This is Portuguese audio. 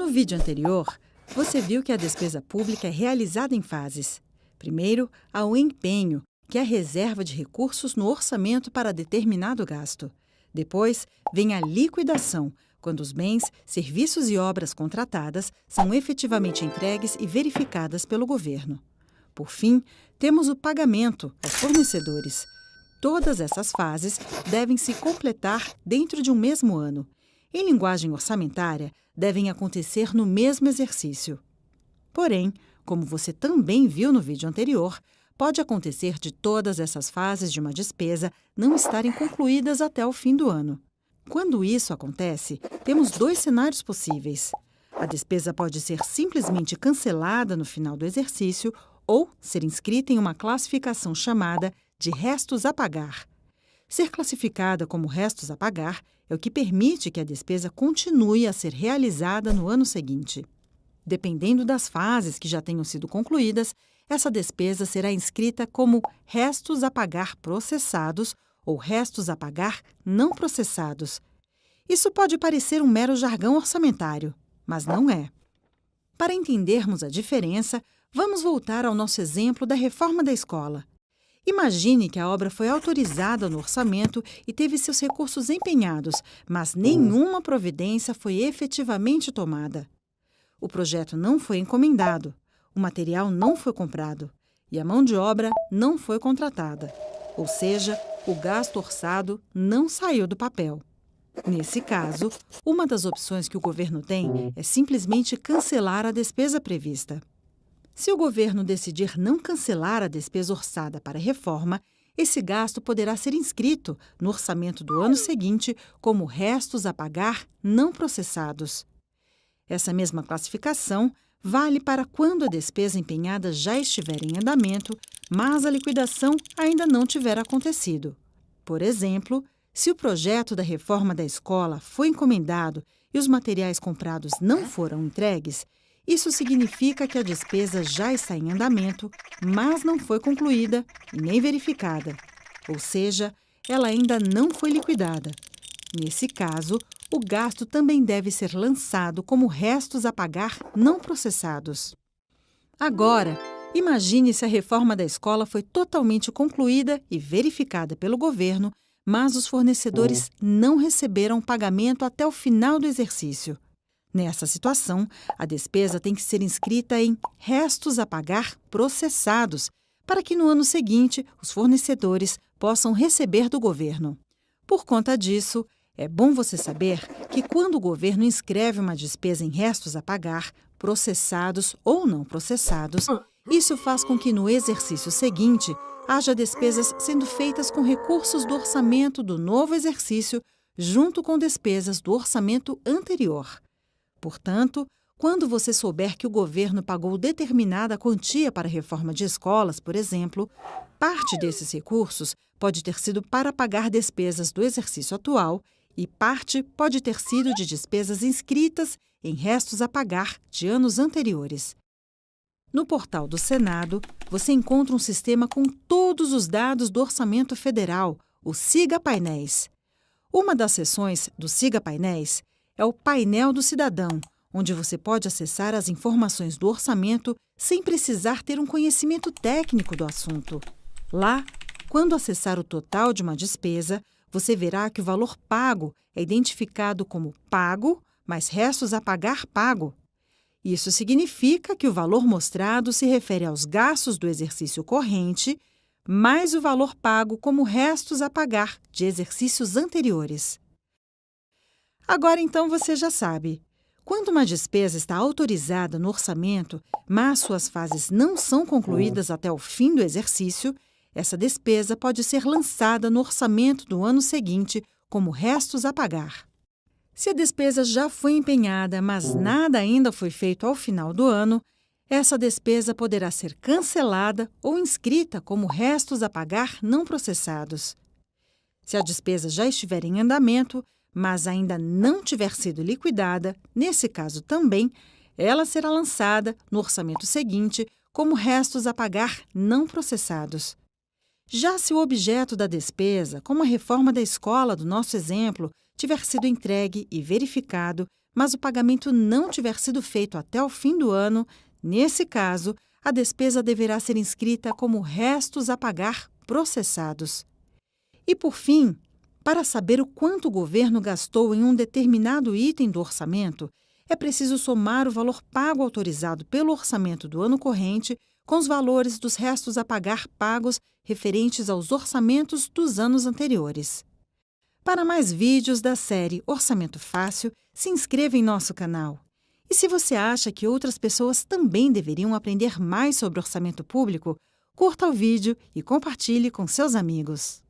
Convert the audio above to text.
No vídeo anterior, você viu que a despesa pública é realizada em fases. Primeiro, há o empenho, que é a reserva de recursos no orçamento para determinado gasto. Depois, vem a liquidação, quando os bens, serviços e obras contratadas são efetivamente entregues e verificadas pelo governo. Por fim, temos o pagamento aos fornecedores. Todas essas fases devem se completar dentro de um mesmo ano. Em linguagem orçamentária, devem acontecer no mesmo exercício. Porém, como você também viu no vídeo anterior, pode acontecer de todas essas fases de uma despesa não estarem concluídas até o fim do ano. Quando isso acontece, temos dois cenários possíveis. A despesa pode ser simplesmente cancelada no final do exercício ou ser inscrita em uma classificação chamada de restos a pagar. Ser classificada como restos a pagar é o que permite que a despesa continue a ser realizada no ano seguinte. Dependendo das fases que já tenham sido concluídas, essa despesa será inscrita como restos a pagar processados ou restos a pagar não processados. Isso pode parecer um mero jargão orçamentário, mas não é. Para entendermos a diferença, vamos voltar ao nosso exemplo da reforma da escola. Imagine que a obra foi autorizada no orçamento e teve seus recursos empenhados, mas nenhuma providência foi efetivamente tomada. O projeto não foi encomendado, o material não foi comprado e a mão de obra não foi contratada. Ou seja, o gasto orçado não saiu do papel. Nesse caso, uma das opções que o governo tem é simplesmente cancelar a despesa prevista. Se o governo decidir não cancelar a despesa orçada para a reforma, esse gasto poderá ser inscrito no orçamento do ano seguinte como restos a pagar não processados. Essa mesma classificação vale para quando a despesa empenhada já estiver em andamento, mas a liquidação ainda não tiver acontecido. Por exemplo, se o projeto da reforma da escola foi encomendado e os materiais comprados não foram entregues, isso significa que a despesa já está em andamento, mas não foi concluída e nem verificada. Ou seja, ela ainda não foi liquidada. Nesse caso, o gasto também deve ser lançado como restos a pagar não processados. Agora, imagine se a reforma da escola foi totalmente concluída e verificada pelo governo, mas os fornecedores não receberam pagamento até o final do exercício. Nessa situação, a despesa tem que ser inscrita em restos a pagar processados, para que no ano seguinte os fornecedores possam receber do governo. Por conta disso, é bom você saber que quando o governo inscreve uma despesa em restos a pagar, processados ou não processados, isso faz com que no exercício seguinte haja despesas sendo feitas com recursos do orçamento do novo exercício, junto com despesas do orçamento anterior. Portanto, quando você souber que o governo pagou determinada quantia para a reforma de escolas, por exemplo, parte desses recursos pode ter sido para pagar despesas do exercício atual e parte pode ter sido de despesas inscritas em restos a pagar de anos anteriores. No portal do Senado, você encontra um sistema com todos os dados do Orçamento Federal, o Siga Painéis. Uma das seções do Siga Painéis é o Painel do Cidadão, onde você pode acessar as informações do orçamento sem precisar ter um conhecimento técnico do assunto. Lá, quando acessar o total de uma despesa, você verá que o valor pago é identificado como pago mais restos a pagar pago. Isso significa que o valor mostrado se refere aos gastos do exercício corrente, mais o valor pago como restos a pagar de exercícios anteriores. Agora, então, você já sabe. Quando uma despesa está autorizada no orçamento, mas suas fases não são concluídas até o fim do exercício, essa despesa pode ser lançada no orçamento do ano seguinte como restos a pagar. Se a despesa já foi empenhada, mas nada ainda foi feito ao final do ano, essa despesa poderá ser cancelada ou inscrita como restos a pagar não processados. Se a despesa já estiver em andamento, mas ainda não tiver sido liquidada, nesse caso também, ela será lançada no orçamento seguinte como restos a pagar não processados. Já se o objeto da despesa, como a reforma da escola do nosso exemplo, tiver sido entregue e verificado, mas o pagamento não tiver sido feito até o fim do ano, nesse caso, a despesa deverá ser inscrita como restos a pagar processados. E, por fim, para saber o quanto o governo gastou em um determinado item do orçamento, é preciso somar o valor pago autorizado pelo orçamento do ano corrente com os valores dos restos a pagar pagos referentes aos orçamentos dos anos anteriores. Para mais vídeos da série Orçamento Fácil, se inscreva em nosso canal. E se você acha que outras pessoas também deveriam aprender mais sobre orçamento público, curta o vídeo e compartilhe com seus amigos.